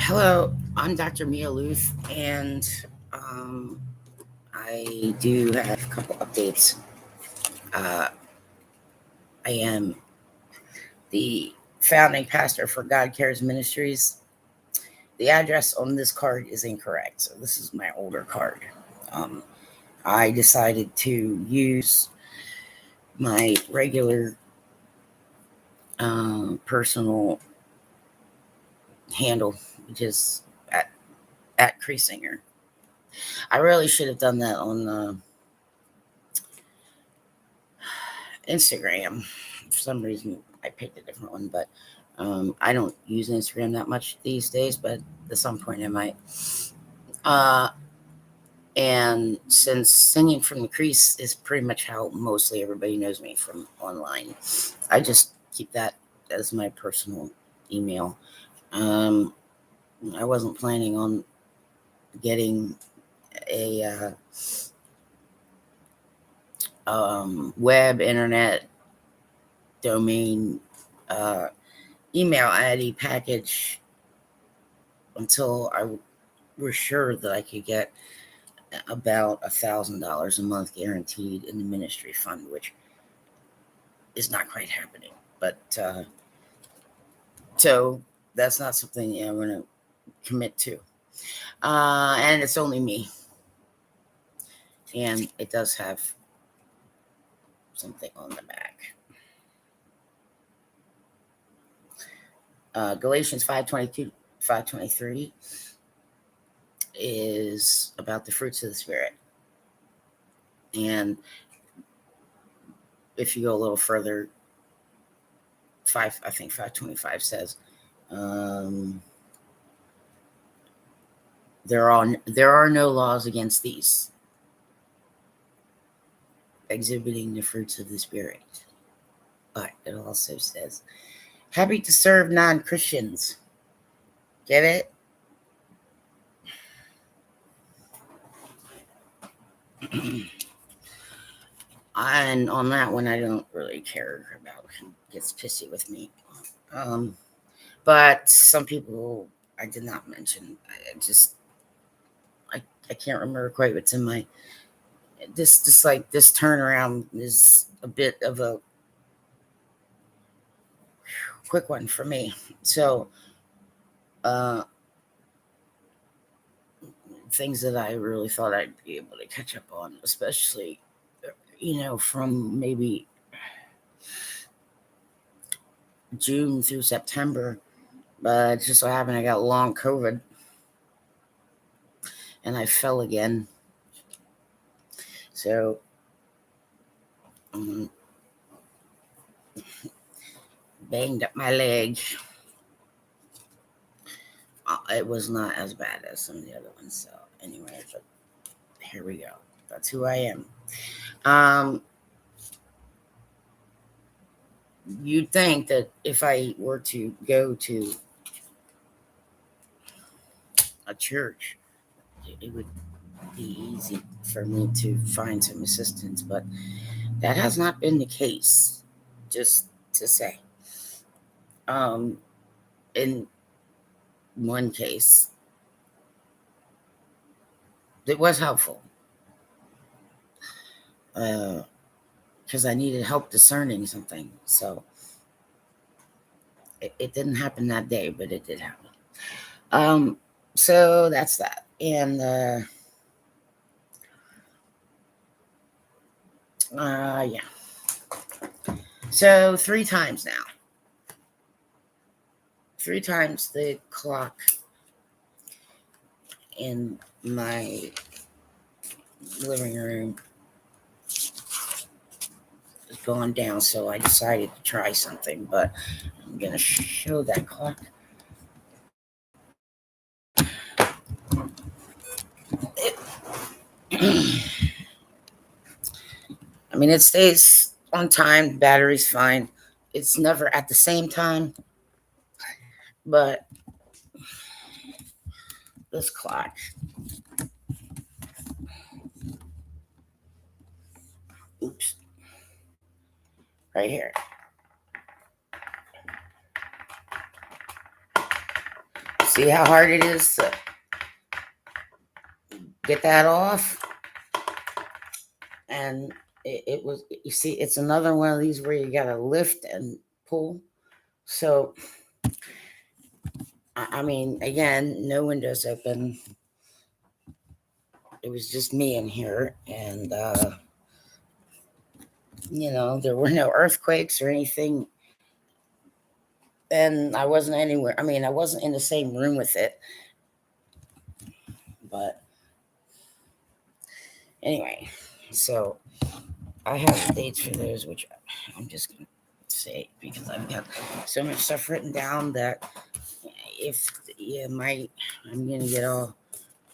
Hello, I'm Dr. Mia Luth, and um, I do have a couple updates. Uh, I am the founding pastor for God Cares Ministries. The address on this card is incorrect, so this is my older card. Um, I decided to use my regular personal handle, which is at Creasesinger. I really should have done that on Instagram. For some reason, I picked a different one, but I don't use Instagram that much these days, but at some point I might. Uh, and since singing from the crease is pretty much how mostly everybody knows me from online, I just keep that as my personal email. Um, I wasn't planning on getting a web internet domain email ID package until I was sure that I could get about $1,000 a month guaranteed in the ministry fund, which is not quite happening. But so that's not something I'm going to commit to. And it's only me. And it does have something on the back. Galatians 5:22, 5:23 is about the fruits of the Spirit. And if you go a little further, 525 says, there are no laws against these, exhibiting the fruits of the Spirit. But it also says, happy to serve non-Christians. Get it? And on that one, I don't really care about who gets pissy with me. But some people I did not mention. I can't remember quite what's in my this turnaround is a bit of a quick one for me. So things that I really thought I'd be able to catch up on, especially from maybe June through September, but it just so happened I got long COVID and I fell again. So banged up my leg. It was not as bad as some of the other ones. So anyway, but here we go. That's who I am. You'd think that if I were to go to a church, it would be easy for me to find some assistance, but that has not been the case, just to say. In one case, it was helpful because I needed help discerning something. So it didn't happen that day, but it did happen. So that's that. And yeah. So 3 times now. 3 times the clock in my living room has gone down, so I decided to try something, but I'm going to show that clock. I mean, it stays on time, battery's fine. It's never at the same time, but this clock, oops, right here, See how hard it is to get that off? And it was, you see, it's another one of these where you got to lift and pull. So, I mean, again, no windows open. It was just me in here. And, there were no earthquakes or anything. And I wasn't anywhere. I mean, I wasn't in the same room with it. But anyway, so I have dates for those, which I'm just going to say because I've got so much stuff written down that I'm going to get all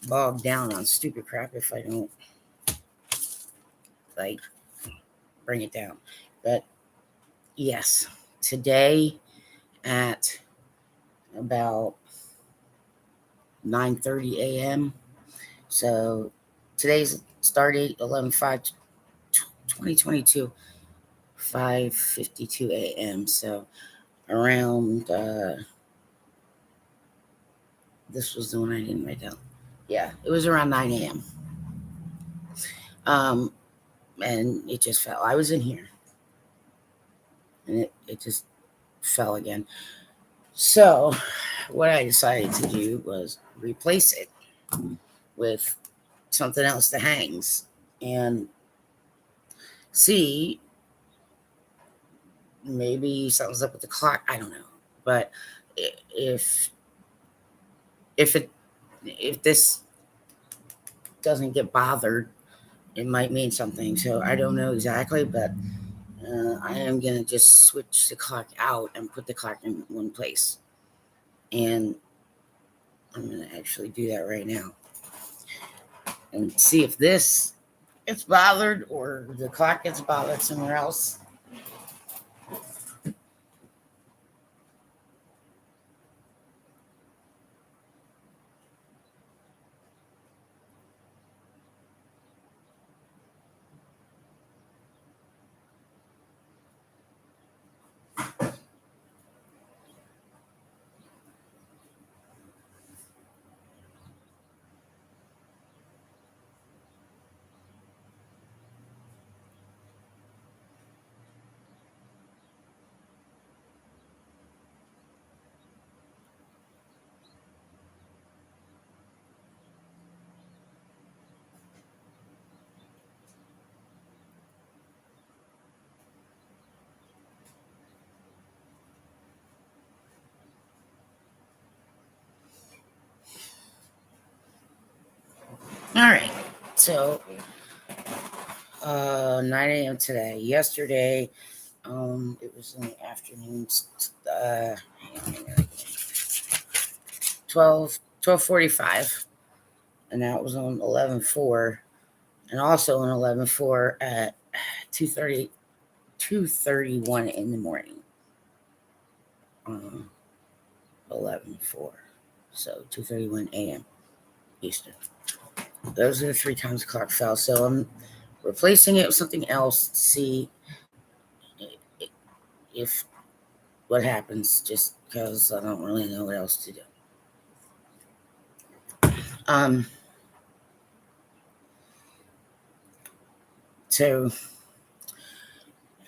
bogged down on stupid crap if I don't like bring it down. But yes, today at about 9:30 a.m. So today's start date 11/5/2022, 5:52 a.m. So around this was the one I didn't write down. Yeah, it was around 9 a.m. And it just fell. I was in here and it just fell again. So what I decided to do was replace it with something else that hangs and see, maybe something's up with the clock. I don't know. But if this doesn't get bothered, it might mean something. So I don't know exactly, but I am going to just switch the clock out and put the clock in one place. And I'm going to actually do that right now and see if this gets bothered or the clock gets bothered somewhere else. All right. So 9 a.m. today. Yesterday, it was in the afternoon. 12:45, and that was on 11/4, and also on 11/4 at 2:31 in the morning. 11/4, so 2:31 a.m. Eastern. Those are the 3 times the clock fell. So I'm replacing it with something else to see if what happens, just because I don't really know what else to do. So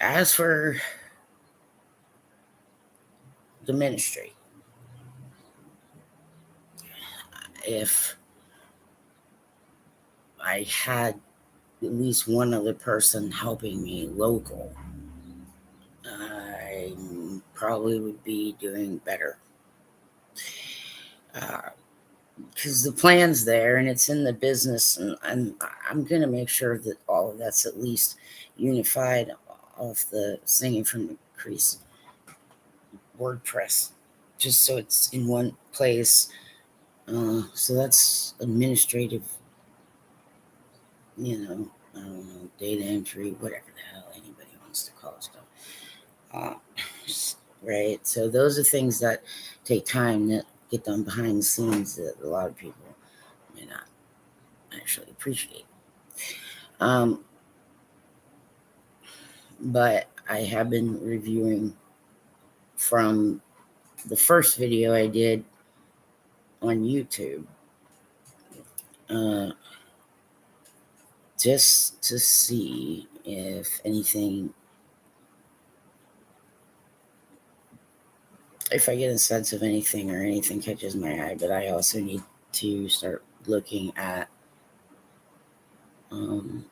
as for the ministry, if I had at least one other person helping me local, I probably would be doing better. Because the plan's there and it's in the business, and I'm going to make sure that all of that's at least unified off the singing from the Crease WordPress, just so it's in one place. So that's administrative, I don't know, data entry, whatever the hell anybody wants to call stuff. Right. So those are things that take time that get done behind the scenes that a lot of people may not actually appreciate. But I have been reviewing from the first video I did on YouTube, uh, just to see if anything, if I get a sense of anything or anything catches my eye. But I also need to start looking at um,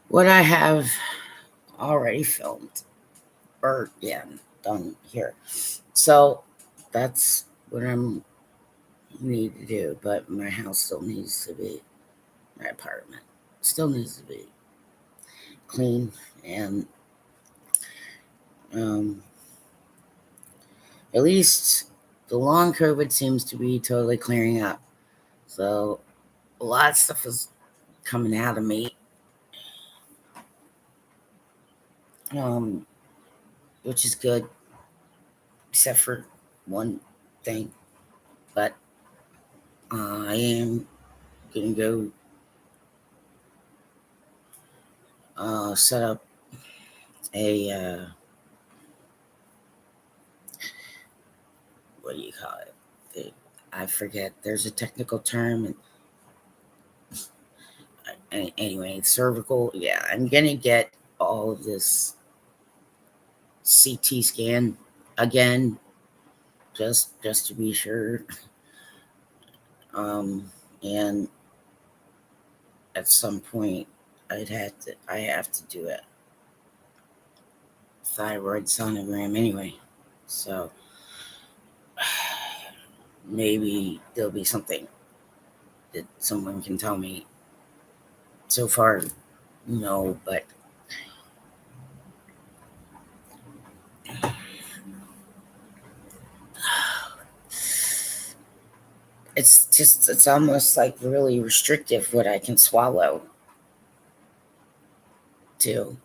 what I have already filmed or done here. So that's what I'm need to do. But my house still needs to be, my apartment still needs to be clean, and um, at least the long COVID seems to be totally clearing up. So a lot of stuff is coming out of me, um, which is good, except for one thing. But I am gonna go set up a what do you call it? I forget. There's a technical term, and anyway, cervical. Yeah, I'm gonna get all of this CT scan again, just to be sure. And at some point, I have to do a thyroid sonogram anyway. So maybe there'll be something that someone can tell me. So far, no, but it's almost like really restrictive what I can swallow too.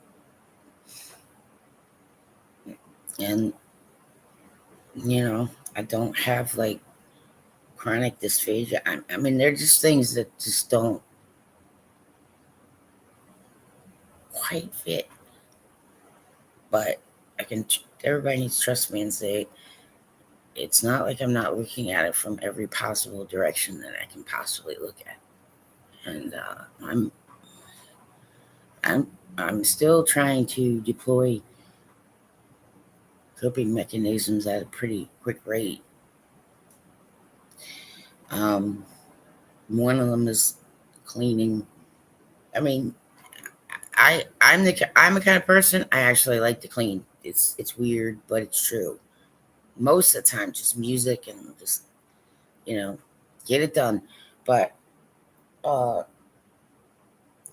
And I don't have like chronic dysphagia. I mean, they're just things that just don't quite fit. But everybody needs to trust me and say it's not like I'm not looking at it from every possible direction that I can possibly look at. And I'm still trying to deploy coping mechanisms at a pretty quick rate. Um, One of them is cleaning. I mean, I'm a kind of person I actually like to clean. It's weird, but it's true. Most of the time, just music and just you know get it done. But uh,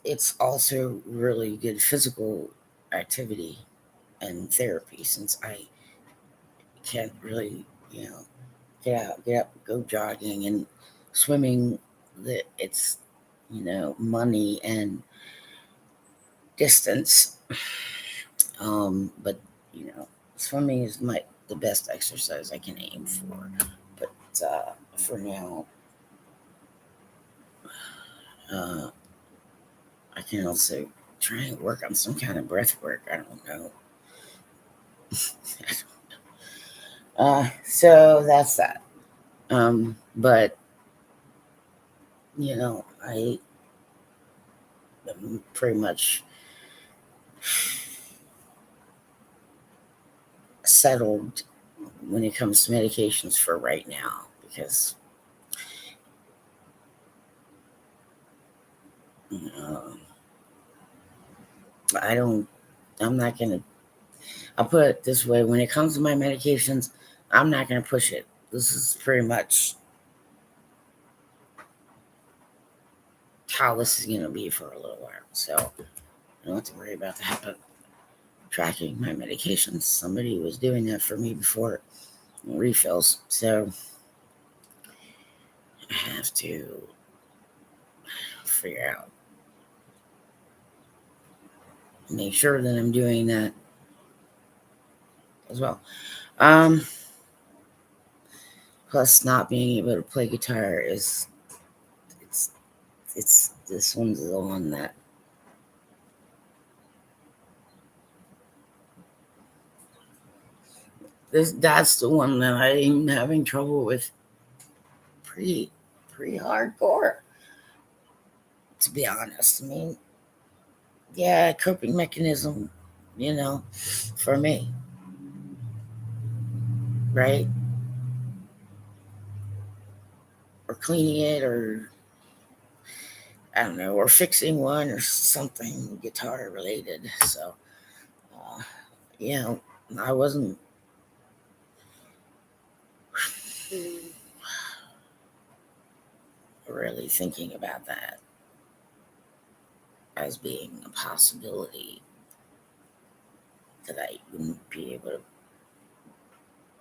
it's also really good physical activity and therapy since I can't really get up, go jogging and swimming. It's money and distance. But swimming is the best exercise I can aim for. But for now, uh, I can also try and work on some kind of breath work. I don't know. So that's that. But I am pretty much settled when it comes to medications for right now because uh, I don't. I'm not gonna. I'll put it this way: when it comes to my medications, I'm not gonna push it. This is pretty much how this is gonna be for a little while. So I don't have to worry about that. But tracking my medications, somebody was doing that for me before refills, so I have to figure out, make sure that I'm doing that as well. Um, Plus, not being able to play guitar is it's it's this one's the one that That's the one that I'm having trouble with pretty hardcore, to be honest. I mean, yeah, coping mechanism, for me, right? Or cleaning it, or I don't know, or fixing one or something guitar related. So, uh, you know, I wasn't really thinking about that as being a possibility, that I wouldn't be able to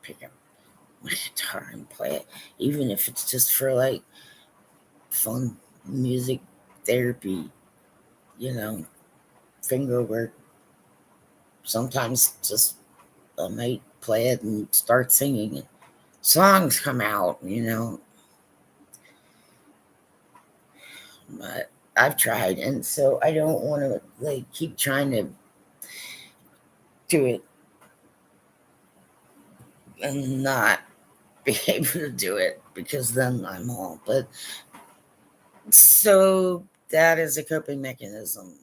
pick up my guitar and play it, even if it's just for like fun music therapy, you know, finger work. Sometimes just I might play it and start singing and songs come out. But I've tried, and so I don't want to like keep trying to do it and not be able to do it, because then I'm all. But so that is a coping mechanism,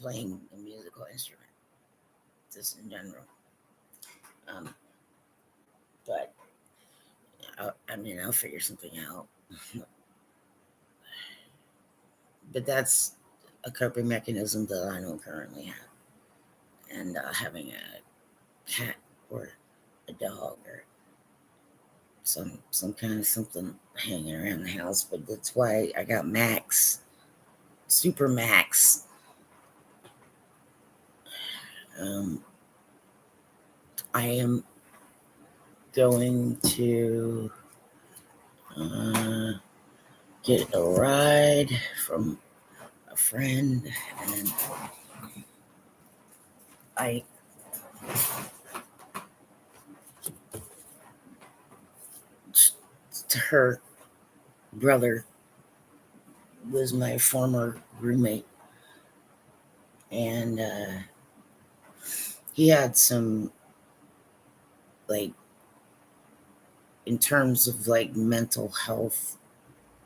playing a musical instrument, just in general. Um, but I'll figure something out. But that's a coping mechanism that I don't currently have. And having a cat or a dog or some kind of something hanging around the house. But that's why I got Max, Super Max. I am going to get a ride from a friend, and I her brother was my former roommate, and he had some, like, in terms of like mental health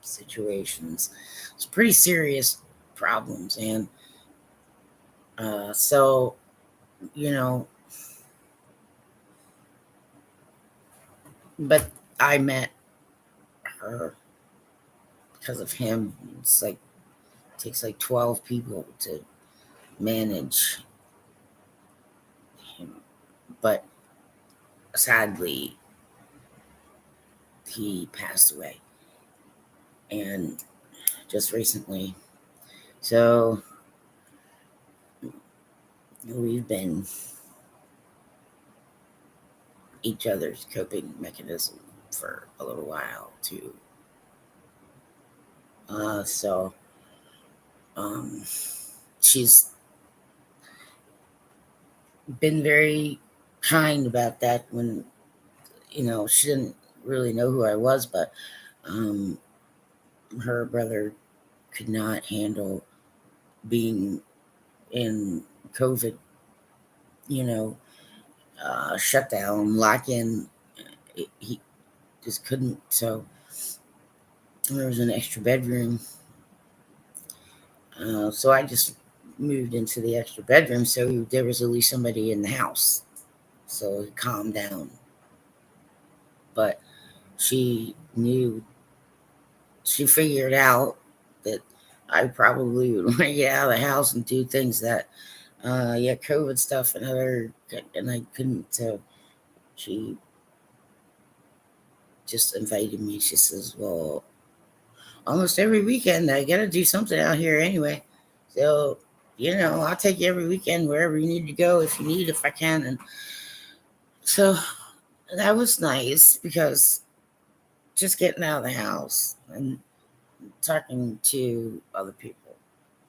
situations, it's pretty serious problems. And so, you know, but I met her because of him. It's like, it takes like 12 people to manage him. But sadly, he passed away, and just recently. So we've been each other's coping mechanism for a little while too. So she's been very kind about that, when she didn't really know who I was, but her brother could not handle being in COVID, you know, shutdown, lock in. He just couldn't. So there was an extra bedroom. So I just moved into the extra bedroom, so there was at least somebody in the house. So he calmed down. But she knew, she figured out that I probably would want to get out of the house and do things that, COVID stuff and I couldn't. So she just invited me. She says, "Well, almost every weekend I got to do something out here anyway. So, I'll take you every weekend wherever you need to go, if I can." And so that was nice, because just getting out of the house and talking to other people.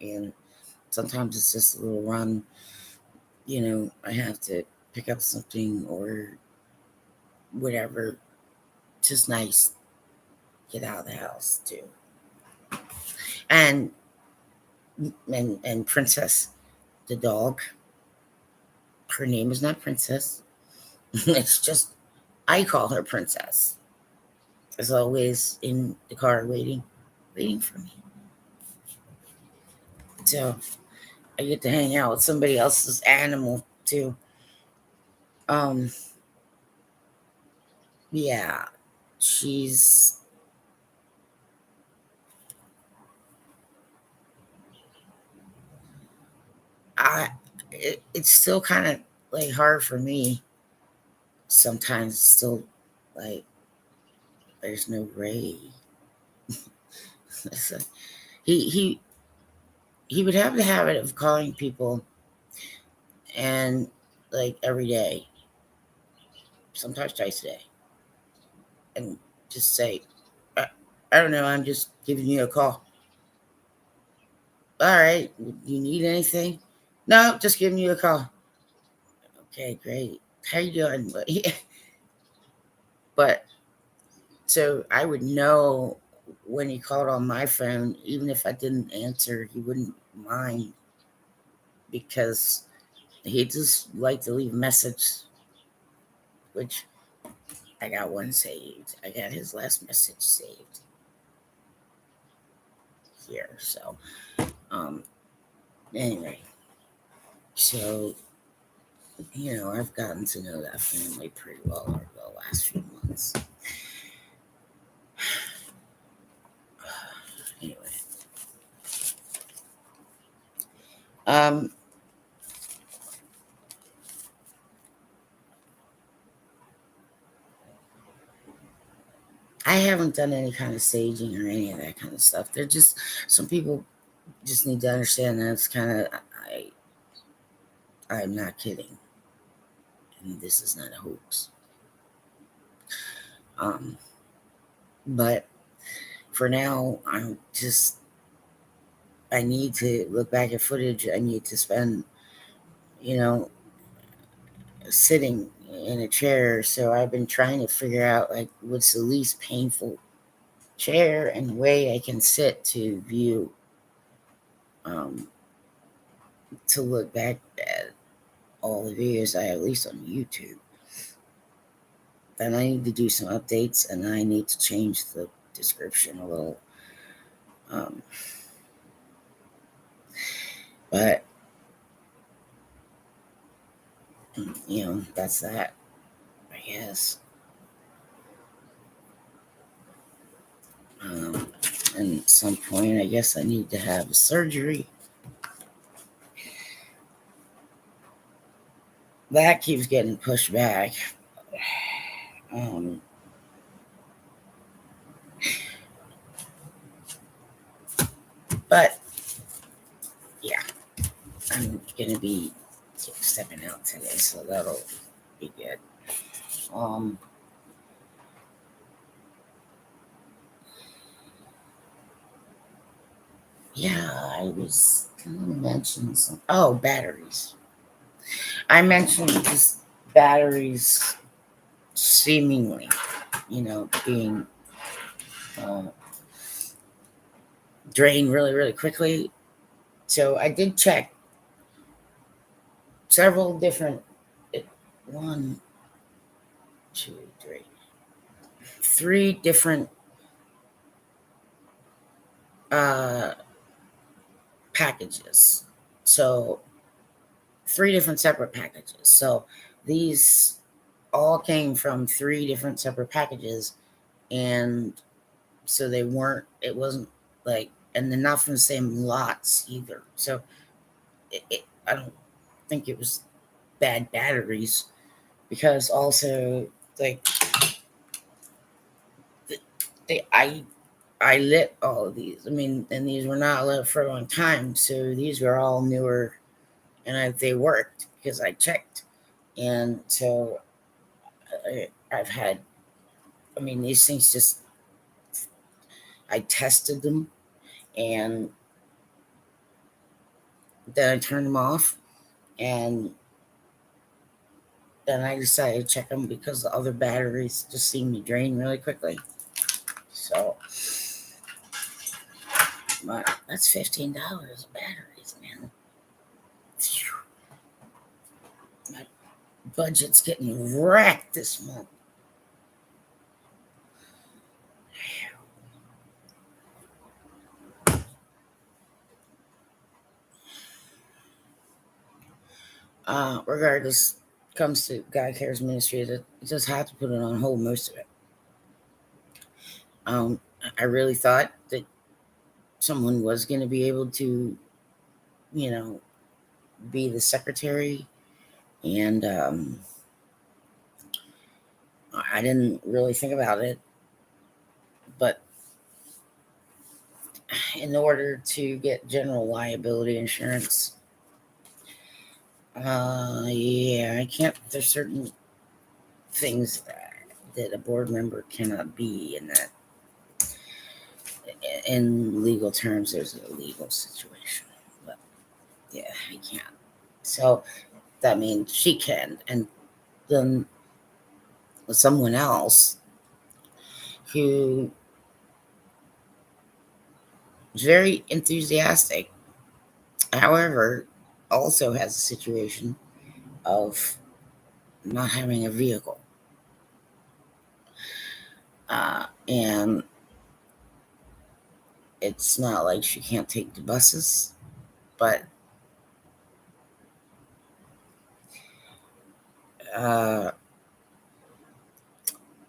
And sometimes it's just a little run. I have to pick up something or whatever. Just nice. Get out of the house too. And Princess, the dog. Her name is not Princess. It's just I call her Princess. Is always in the car waiting for me. So I get to hang out with somebody else's animal too. Um, yeah, she's. It's still kind of like hard for me sometimes. Still, like there's no Ray. So he he he would have the habit of calling people and like every day, sometimes twice a day, and just say, I don't know, I'm just giving you a call. All right, you need anything? No, just giving you a call. Okay, great. How you doing? But so I would know when he called on my phone, even if I didn't answer, he wouldn't mind because he just liked to leave a message, which I got one saved. I got his last message saved here. So, um, anyway, so I've gotten to know that family pretty well over the last few months. Anyway, um, I haven't done any kind of saging or any of that kind of stuff. They're just some people just need to understand that it's kind of I'm not kidding, and this is not a hoax. Um, but for now, I need to look back at footage. I need to spend, you know, sitting in a chair. So I've been trying to figure out like what's the least painful chair and way I can sit to view, um, to look back at all the videos I have, at least on YouTube. Then I need to do some updates and I need to change the description a little. Um, but, that's that, I guess. Um, and at some point, I guess I need to have a surgery. That keeps getting pushed back. Um, but yeah, I'm gonna be stepping out today, so that'll be good. Um, yeah, I was gonna mention some. Oh, batteries. I mentioned just batteries seemingly, being uh, drained really, really quickly. So I did check several different, one, two, three different uh, packages. So three different separate packages. So these all came from three different separate packages, and so it wasn't like, and they're not from the same lots either. So I don't think it was bad batteries, because also like they I lit all of these. I mean, and these were not lit for a long time, so these were all newer, and they worked because I checked. And so I've had, I mean, these things just, I tested them, and then I turned them off, and then I decided to check them because the other batteries just seemed to drain really quickly. So, that's $15 of batteries, man. My budget's getting wrecked this month. Regardless, comes to God Cares Ministry, that just had to put it on hold, most of it. I really thought that someone was going to be able to, you know, be the secretary, and I didn't really think about it, but in order to get general liability insurance, yeah, I can't. There's certain things that a board member cannot be, and that in legal terms, there's a legal situation. But yeah, I can't. So that means she can, and then someone else who is very enthusiastic, however, also has a situation of not having a vehicle. And it's not like she can't take the buses, but uh,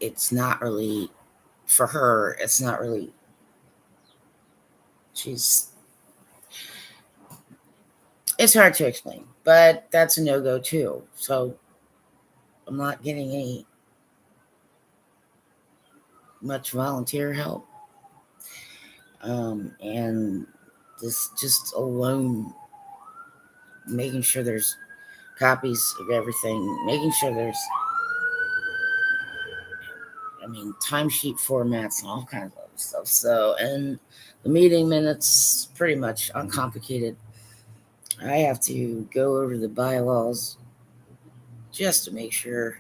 it's not really, for her, it's not really, she's, it's hard to explain, but that's a no-go too. So I'm not getting any much volunteer help. And this just alone, making sure there's copies of everything, making sure there's, I mean, timesheet formats and all kinds of other stuff. So, and the meeting minutes, pretty much uncomplicated. I have to go over the bylaws just to make sure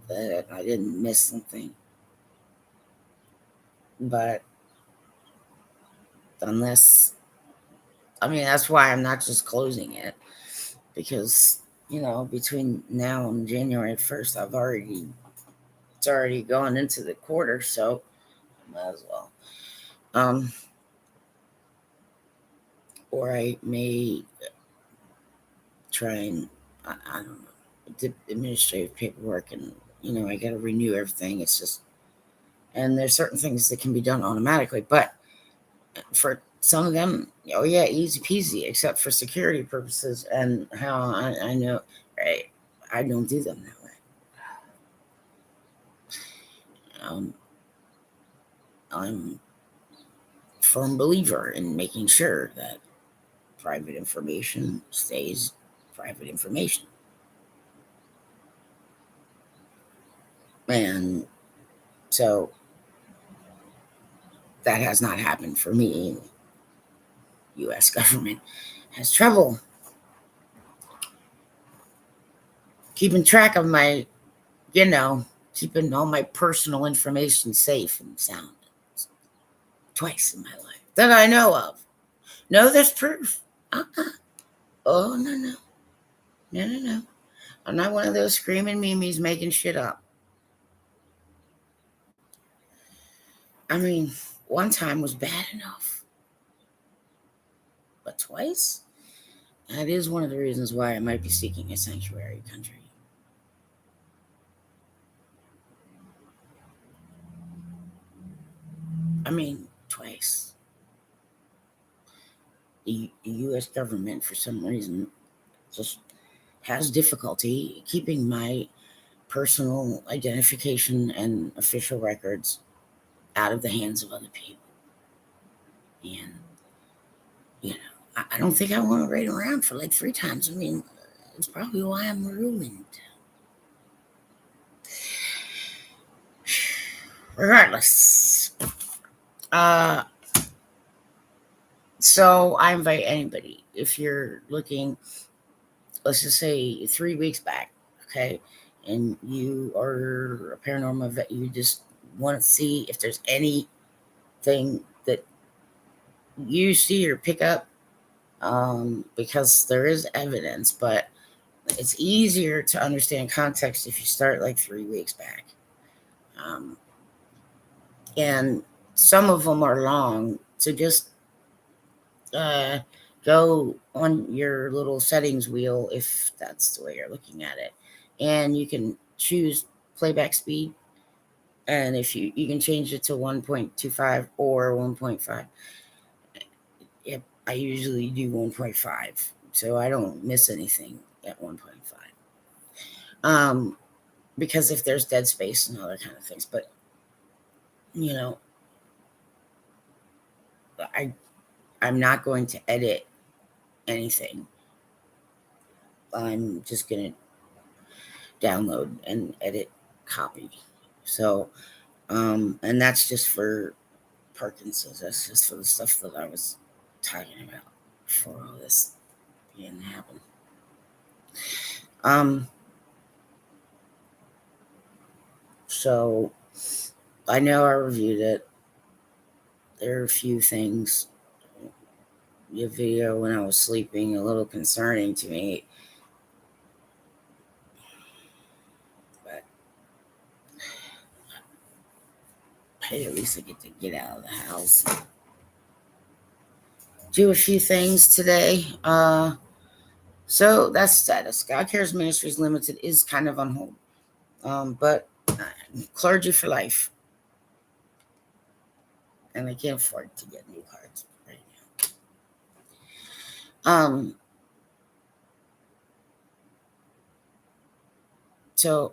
that I didn't miss something. But unless, I mean, that's why I'm not just closing it, because, between now and January 1st, it's already gone into the quarter, so I might as well. Or I may try and, I don't know, the administrative paperwork, and, I got to renew everything. It's just, and there's certain things that can be done automatically, but for some of them, oh yeah, easy peasy, except for security purposes, and how I know, right? I don't do them that way. I'm a firm believer in making sure that private information stays private information. And so that has not happened for me. U.S. government has trouble keeping track of my, keeping all my personal information safe and sound. Twice in my life that I know of. No, there's proof. Oh, no, no. No, no, no. I'm not one of those screaming memes making shit up. I mean, one time was bad enough. But twice? That is one of the reasons why I might be seeking a sanctuary country. I mean, twice. The U.S. government, for some reason, just has difficulty keeping my personal identification and official records out of the hands of other people. And, I don't think I want to wait around for like 3 times. I mean, it's probably why I'm ruined. Regardless. So I invite anybody, if you're looking, let's just say 3 weeks back, okay, and you are a paranormal vet, you just want to see if there's anything that you see or pick up, because there is evidence, but it's easier to understand context if you start like 3 weeks back. And some of them are long, so just go on your little settings wheel, if that's the way you're looking at it, and you can choose playback speed. And if you can change it to 1.25 or 1.5. Yep, I usually do 1.5, so I don't miss anything at 1.5. Because if there's dead space and other kind of things, but you know, I I'm not going to edit anything. I'm just gonna download and edit, copy. So, and that's just for Parkinson's. That's just for the stuff that I was talking about before all this began to happen. So I know I reviewed it. There are a few things. Your video when I was sleeping, a little concerning to me. But hey, at least I get to get out of the house. Do a few things today. So that's status. God Cares Ministries Limited is kind of on hold. But clergy for life. And I can't afford to get new cards right now. So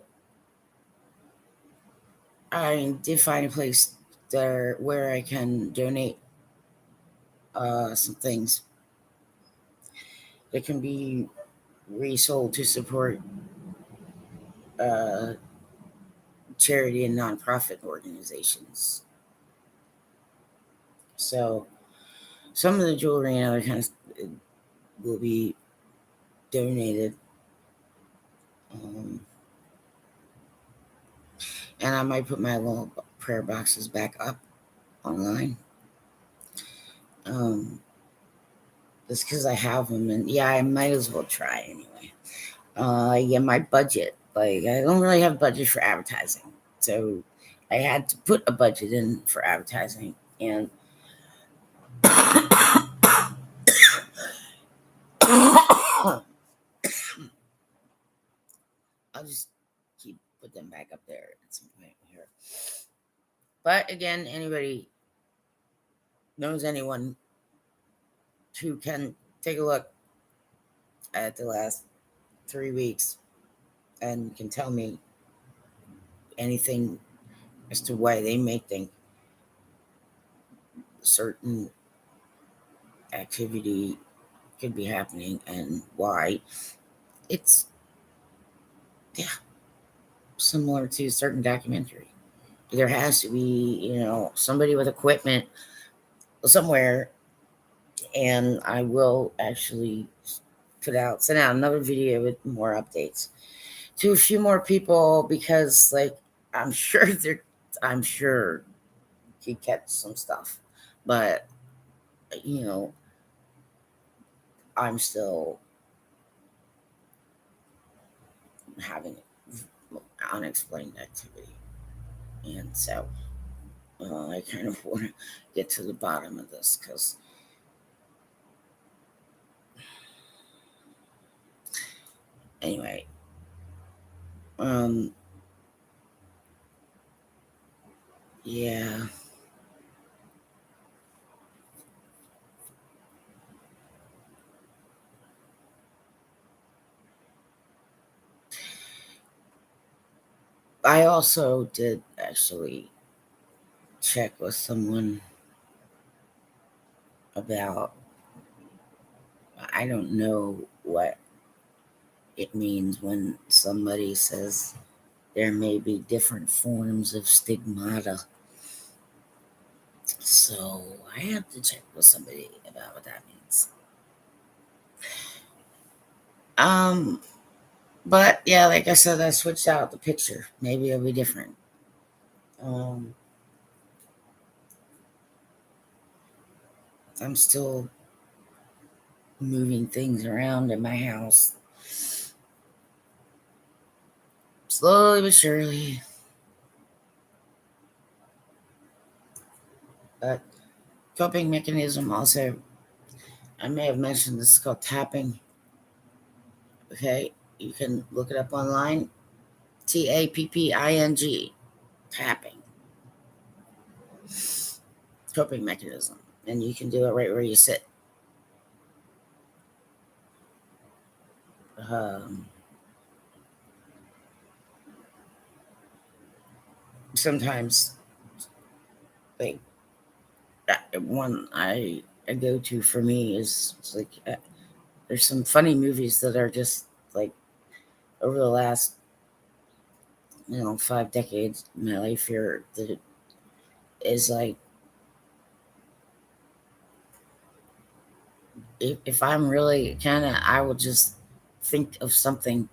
I did find a place there where I can donate some things that can be resold to support charity and nonprofit organizations. So some of the jewelry and other kinds will be donated. And I might put my little prayer boxes back up online. Just because I have them, and yeah, I might as well try anyway. Yeah, my budget, like I don't really have budget for advertising, so I had to put a budget in for advertising, and I'll just put them back up there at some point here. But again, anybody knows anyone who can take a look at the last 3 weeks and can tell me anything as to why they may think certain activity could be happening and why, it's similar to a certain documentary. There has to be, somebody with equipment somewhere, and I will actually send out another video with more updates to a few more people, because like I'm sure he catch some stuff, but I'm still having unexplained activity, and so I kind of want to get to the bottom of this, because anyway, yeah. I also did actually check with someone about, I don't know what it means when somebody says there may be different forms of stigmata. So I have to check with somebody about what that means. But yeah, like I said, I switched out the picture. Maybe it'll be different. I'm still moving things around in my house, slowly but surely. But coping mechanism also, I may have mentioned this is called tapping. Okay, you can look it up online. Tapping, tapping, coping mechanism, and you can do it right where you sit. Um, Sometimes, like one I go to for me is it's like there's some funny movies that are just like over the last 5 decades in my life here that is like if I'm really kind of I will just think of something,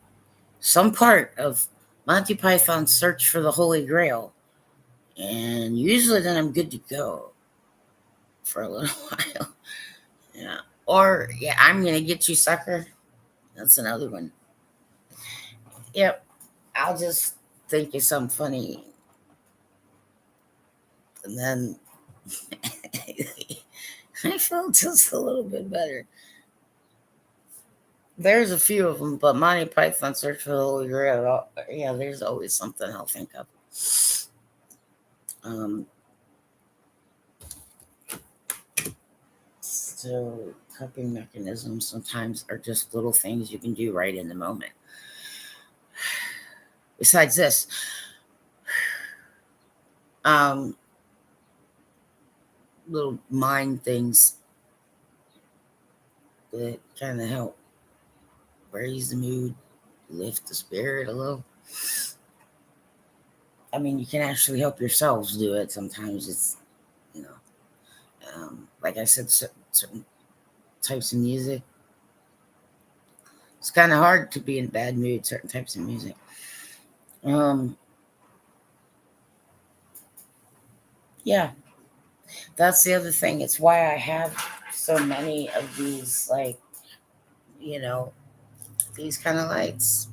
some part of Monty Python's Search for the Holy Grail, and usually then I'm good to go for a little while. Yeah. Or yeah, I'm gonna get you, sucker. That's another one. Yep. I'll just think of something funny, and then I feel just a little bit better. There's a few of them, but Monty Python Search for the Holy Grail. Yeah, there's always something I'll think of. Um, so coping mechanisms sometimes are just little things you can do right in the moment. Besides this, um, little mind things that kind of help raise the mood, lift the spirit a little. I mean, you can actually help yourselves do it. Sometimes it's, you know, like I said, certain types of music. It's kind of hard to be in a bad mood, certain types of music. Um, yeah, that's the other thing. It's why I have so many of these, like, you know, these kind of lights.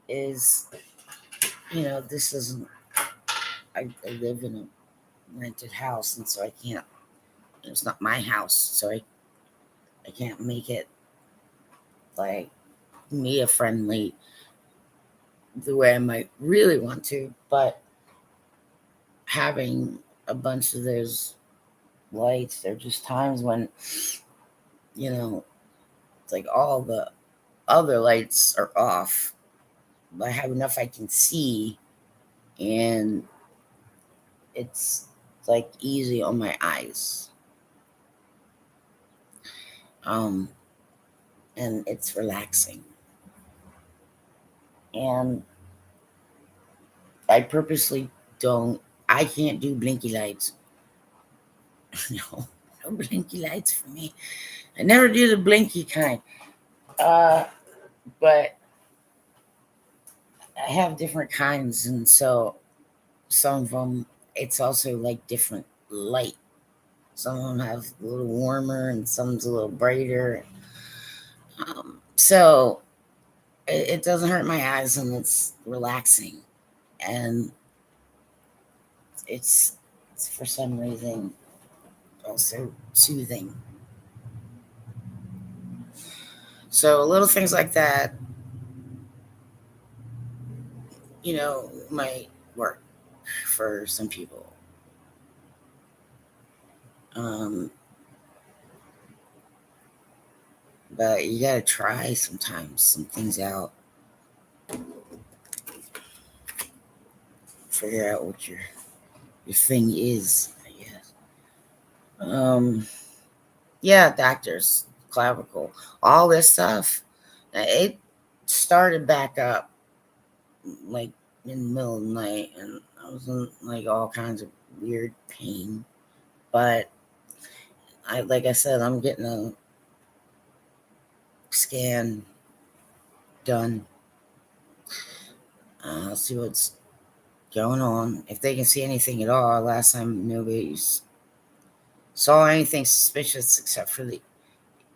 Is, this isn't, I live in a rented house, and so I can't, it's not my house, so I can't make it like Mia friendly the way I might really want to, but having a bunch of those lights, there are just times when, it's like all the other lights are off, but I have enough I can see, and it's like easy on my eyes. Um, and it's relaxing. And I purposely don't, I can't do blinky lights. No, no blinky lights for me. I never do the blinky kind. Uh, but I have different kinds, and so some of them, it's also like different light. Some of them have a little warmer, and some's a little brighter. So it doesn't hurt my eyes, and it's relaxing, and it's for some reason also soothing. So little things like that, might work for some people. Um, but you gotta try sometimes some things out, figure out what your thing is, I guess. Yeah, doctors, clavicle, all this stuff. It started back up like in the middle of the night, and I was in like all kinds of weird pain. But like I said, I'm getting a scan done. I'll see what's going on. If they can see anything at all. Last time nobody saw anything suspicious except for the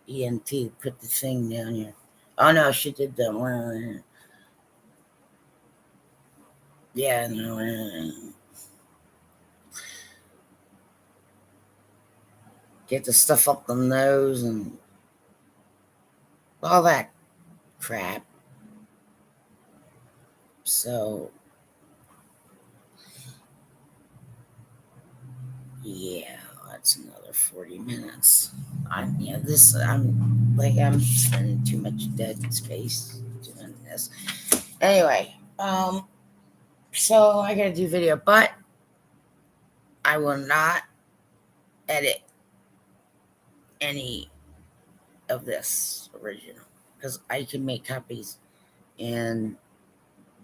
ENT put the thing down here. Oh no, she did that one. Yeah, no. get the stuff up the nose and all that crap. So, yeah, that's another 40 minutes. I'm spending too much dead space doing this. Anyway, so I gotta do video, but I will not edit any of this original because I can make copies and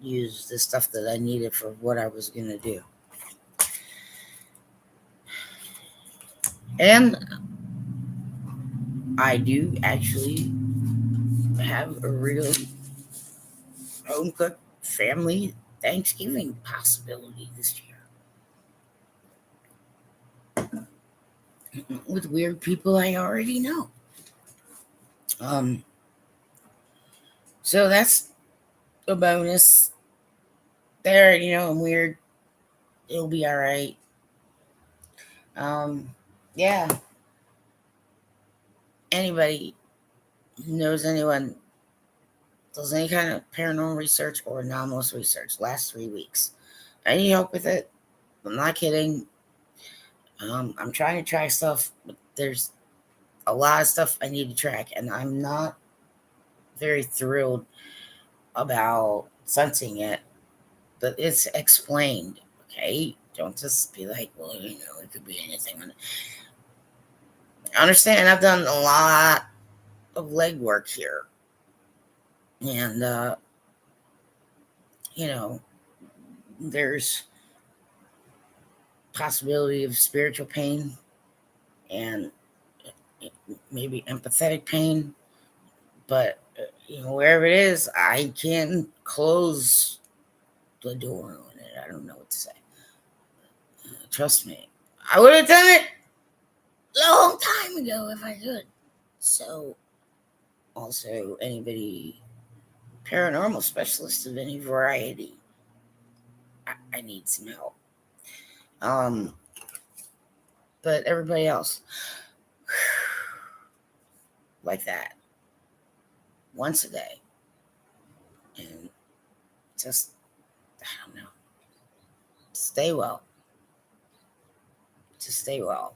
use the stuff that I needed for what I was gonna do. And I do actually have a really home cooked family Thanksgiving possibility this year with weird people I already know. So that's a bonus. There, I'm weird. It'll be all right. Yeah. Anybody who knows anyone does any kind of paranormal research or anomalous research last 3 weeks. I need help with it. I'm not kidding. I'm trying to track stuff, but there's a lot of stuff I need to track, and I'm not very thrilled about sensing it, but it's explained. Okay, don't just be like, well, it could be anything. I understand. I've done a lot of legwork here, and there's possibility of spiritual pain and maybe empathetic pain, but wherever it is, I can close the door on it. I don't know what to say. Trust me, I would have done it a long time ago if I could. So, also, anybody paranormal specialist of any variety, I need some help. But everybody else, like that, once a day, and just, I don't know, stay well. Just stay well.